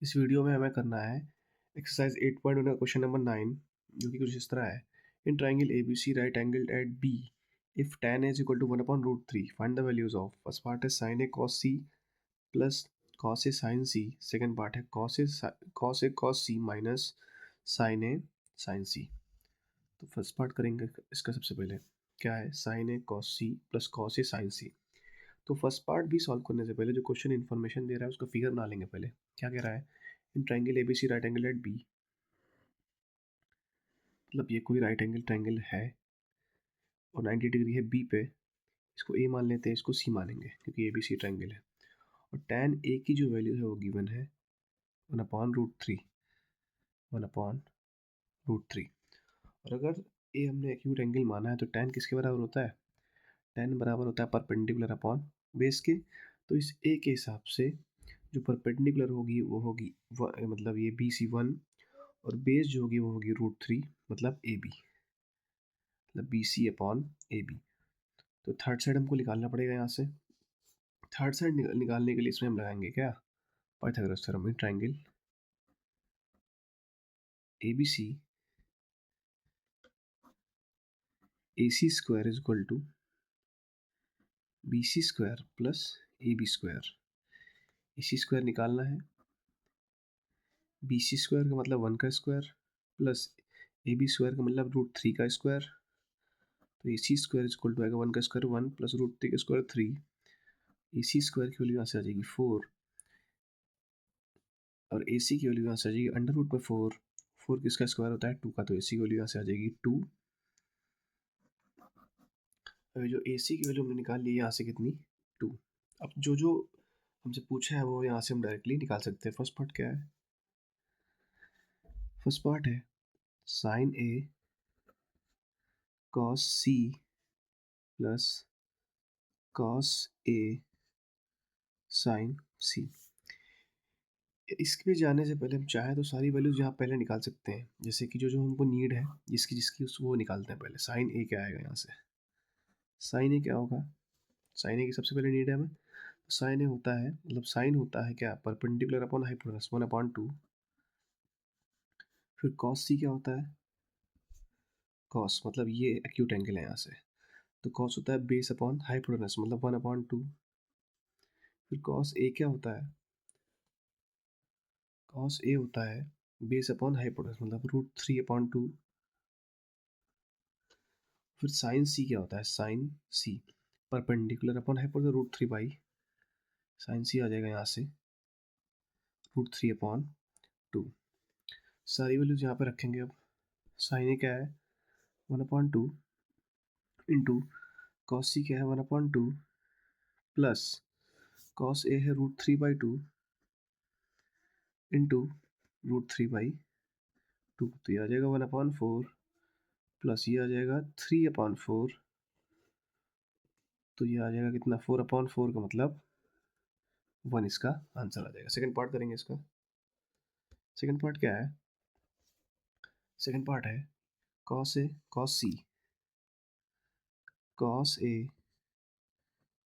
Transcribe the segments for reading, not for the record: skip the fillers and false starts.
इस वीडियो में हमें करना है एक्सरसाइज 8.1 का क्वेश्चन नंबर 9, जो कि कुछ इस तरह है। In triangle A B C right angled at B, if tan a is equal to 1/√3, find the values of, first part है sin a cos c plus cos a sin c, second part है cos a cos c minus sin a sin c। तो first part करेंगे इसका। सबसे पहले क्या है, sin a cos c plus cos a sin c। तो first part भी सॉल्व करने से पहले जो क्वेश्चन इन्फॉर्मेशन दे रहा है उसका फिगर बना लेंगे पहले। क्या कह रहा है, in triangle ABC right angle at B, मतलब ये कोई राइट एंगल ट्राइंगल है और 90 डिग्री है बी पे। इसको ए मान लेते हैं, इसको सी मानेंगे क्योंकि ए बी सी ट्राइंगल है। और टैन ए की जो वैल्यू है वो गिवन है 1/√3, 1/√3। और अगर ए हमने एक्यूट एंगल माना है तो टैन किसके बराबर होता है, टैन बराबर होता है परपेंडिकुलर अपॉन बेस के। तो इस ए के हिसाब से जो परपेंडिकुलर होगी वो होगी मतलब ये बी सी 1, और बेस जो होगी वो होगी √3, मतलब ए बी, मतलब B C upon A B. तो थर्ड साइड हमको निकालना पड़ेगा यहाँ से। थर्ड साइड निकालने के लिए इसमें हम लगाएंगे क्या, Pythagoras theorem. In triangle A B C, A C square is equal to B C square plus A B square. A C square निकालना है, बी सी स्क्वायर का मतलब 1 का square plus A B square का मतलब √3 का square. तो A C square is equal to आएगा 1 का स्क्वायर 1 प्लस √3 का स्क्वायर 3। ए सी स्क्वायर की वैल्यू यहाँ से आ जाएगी 4, और ए सी की वैल्यू यहाँ से आ जाएगी अंडर रूट में 4। 4 किसका स्क्वायर होता है, 2 का, तो ए सी की वैल्यू यहाँ से आ जाएगी 2। जो ए सी की वैल्यू हमने निकाल ली यहाँ से कितनी, 2। अब जो जो हमसे पूछा है वो यहाँ से हम डायरेक्टली निकाल सकते हैं। फर्स्ट पार्ट क्या है, फर्स्ट पार्ट है sign A cos C plus cos A sign सी। इसके जाने से पहले हम चाहे तो सारी वैल्यूज यहाँ पहले निकाल सकते हैं, जैसे कि जो जो हमको नीड है जिसकी जिसकी वो निकालते हैं पहले। साइन ए क्या आएगा यहाँ से, साइन ए क्या होगा, साइन ए की सबसे पहले नीड है हमें। तो साइन ए होता है, मतलब साइन होता है क्या, परपेंडिकुलर अपॉन हाइपोटेनस 1/2। फिर कॉस सी क्या होता है, कॉस मतलब ये एक्यूट एंगल है यहाँ से, तो कॉस होता है बेस अपॉन हाइपोटेनस मतलब 1/2। फिर कॉस ए क्या होता है, कॉस ए होता है बेस अपॉन हाइपोटेनस मतलब √3/2। फिर साइन सी क्या होता है, sine C perpendicular upon hypotenuse √3 sine C आ जाएगा यहाँ से √3/2। सारी वैल्यूज यहाँ पे रखेंगे। अब साइन ए क्या है 1/2 इंटू कॉस सी क्या है 1/2 प्लस कॉस ए है √3/2 इंटू √3/2। तो ये आ जाएगा 1/4 प्लस ये आ जाएगा 3/4। तो ये आ जाएगा कितना, 4/4 का मतलब 1 इसका आंसर आ जाएगा। सेकंड पार्ट करेंगे इसका। सेकंड पार्ट क्या है, सेकंड पार्ट है cos A cos C, cos A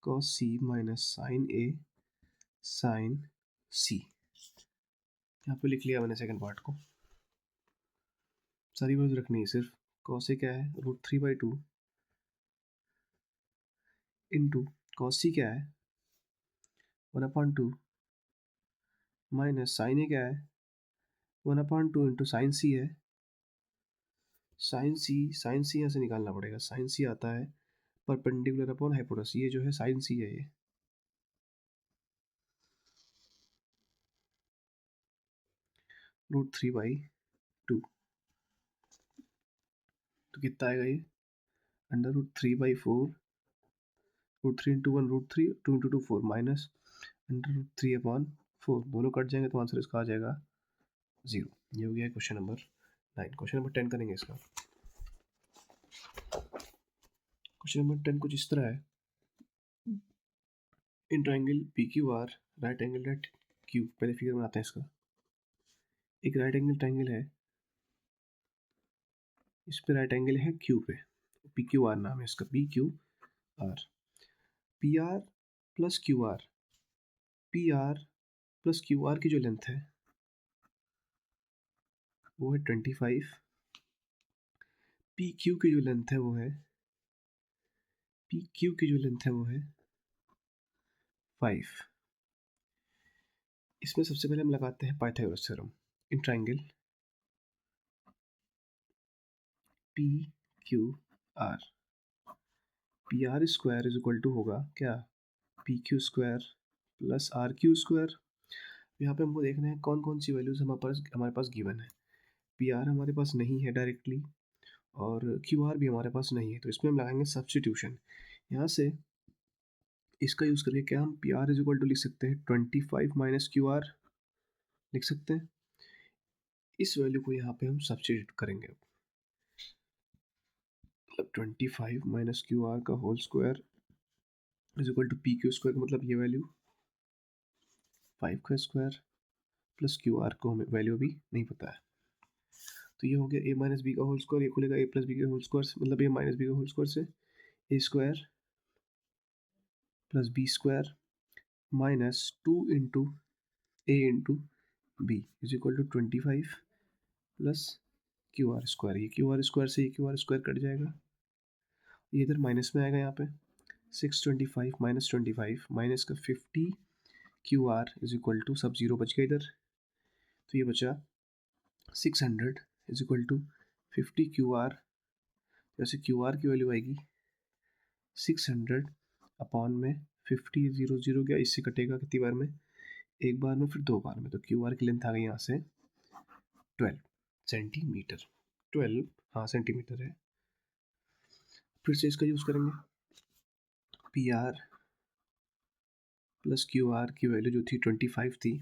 cos C minus sign A sign सी। यहाँ पे लिख लिया मैंने सेकंड पार्ट को। सारी वैल्यूज रखनी है सिर्फ। कॉस ए क्या है √3/2 इंटू कॉस सी क्या है 1/2 माइनस साइन ए क्या है 1/2 इंटू साइन सी है, साइन सी यहाँ से निकालना पड़ेगा। साइन सी आता है परपेंडिकुलर अपॉन हाइपोटेनस, ये जो है साइन सी है ये, √3/2। तो कितना आएगा ये, under √3/4, √3 into 1 √3, 2 into 2 4 minus under √3/4। दोनों कट जाएंगे तो आंसर इसका आ जाएगा 0। ये हो गया क्वेश्चन नंबर 9। क्वेश्चन नंबर 10 करेंगे इसका। क्वेश्चन नंबर 10 कुछ इस तरह है, in triangle P Q R right angle at Q. पहले फिगर बनाते हैं इसका। एक राइट एंगल ट्राइंगल है, इस पे राइट एंगल है क्यू पे, पी क्यू आर नाम है इसका, P Q R. P r plus Q R, P r plus Q r की जो लेंथ है वो है 25। पी क्यू की जो लेंथ है वो है पी क्यू की जो लेंथ है वो है 5। इसमें सबसे पहले हम लगाते हैं Pythagoras theorem in triangle P Q R. P R square is equal to होगा क्या, P Q square plus R Q square. यहाँ पे हमको देखना है कौन कौन सी वैल्यूज हमारे पास गिवन है। पी आर हमारे पास नहीं है डायरेक्टली, और क्यू आर भी हमारे पास नहीं है, तो इसमें हम लगाएंगे सब्सटीट्यूशन। यहाँ से इसका यूज़ करके क्या हम P R is equal to लिख सकते हैं 25 माइनस क्यू आर लिख सकते हैं। इस वैल्यू को यहाँ पे हम सब्सटीट्यूट करेंगे, मतलब 25 माइनस क्यू आर का whole square is equal to p Q square, मतलब ये वैल्यू 5 का स्क्वायर प्लस क्यू आर को हमें वैल्यू भी नहीं पता है। तो ये हो गया ए माइनस बी का होल स्क्वायर, ये खुलेगा ए प्लस बी के होल स्क्वायर से, मतलब ए माइनस बी के होल स्क्वायर से A square plus B square minus 2 into A into B is equal to 25 plus Q R square. ये Q R square से ये क्यू आर स्क्वायर कट जाएगा, ये इधर माइनस में आएगा। यहाँ पे 625 माइनस 25 माइनस का 50 q r is equal to, सब जीरो बच गया इधर, तो ये बचा 600 is equal to 50 q r. जैसे क्यू आर की वैल्यू आएगी 600 अपॉन में 50, जीरो जीरो गया, इससे कटेगा कितनी बार में, एक बार में, फिर दो बार में, तो क्यू आर की लेंथ आ गई यहाँ से 12 सेंटीमीटर। 12 हाँ सेंटीमीटर है। फिर से इसका यूज़ करेंगे, P r plus Q r की वैल्यू जो थी 25 थी,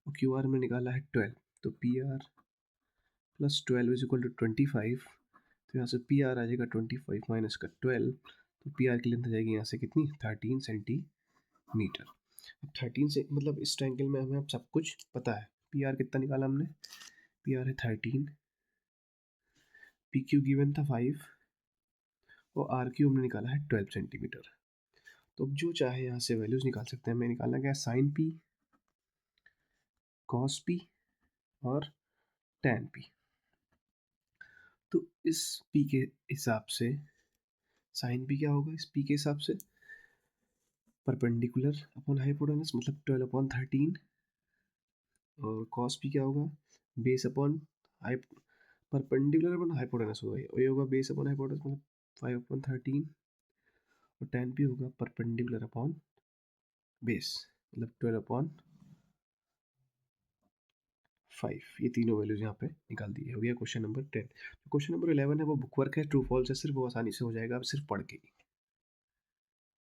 और क्यू आर में निकाला है 12, तो p r plus 12 is equal to 25। तो यहाँ से पी आर आ जाएगा 25 माइनस का 12, तो पी आर की लेंथ आ जाएगी यहाँ से कितनी, 13 सेंटीमीटर। अब 13 से मतलब इस ट्रायंगल में हमें अब सब कुछ पता है। पी आर कितना निकाला हमने, पी आर है 13, पी क्यू गिवन था 5, और आर क्यू हमने निकाला है 12 सेंटीमीटर। तो अब जो चाहे यहाँ से वैल्यूज निकाल सकते हैं। हमें निकालना क्या है, साइन पी, कॉस पी और टैन पी। तो इस पी के हिसाब से साइन पी क्या होगा, इस पी के हिसाब से परपेंडिकुलर अपॉन हाइपोटेनस, मतलब 12 अपॉन 13, और कॉस पी क्या होगा, base upon hype perpendicular upon hypotenuse होगा, और ये होगा बेस अपॉन हाइपोटेनस, मतलब 5 अपॉन 13, और टैन पी होगा परपेंडिकुलर अपॉन बेस, मतलब 12 अपॉन 5। ये तीनों वैल्यूज यहाँ पे निकाल दी। हो गया क्वेश्चन नंबर 10। क्वेश्चन नंबर 11 है वो बुक वर्क है, ट्रू फॉल्स है, सिर्फ वो आसानी से हो जाएगा, आप सिर्फ पढ़ के ही।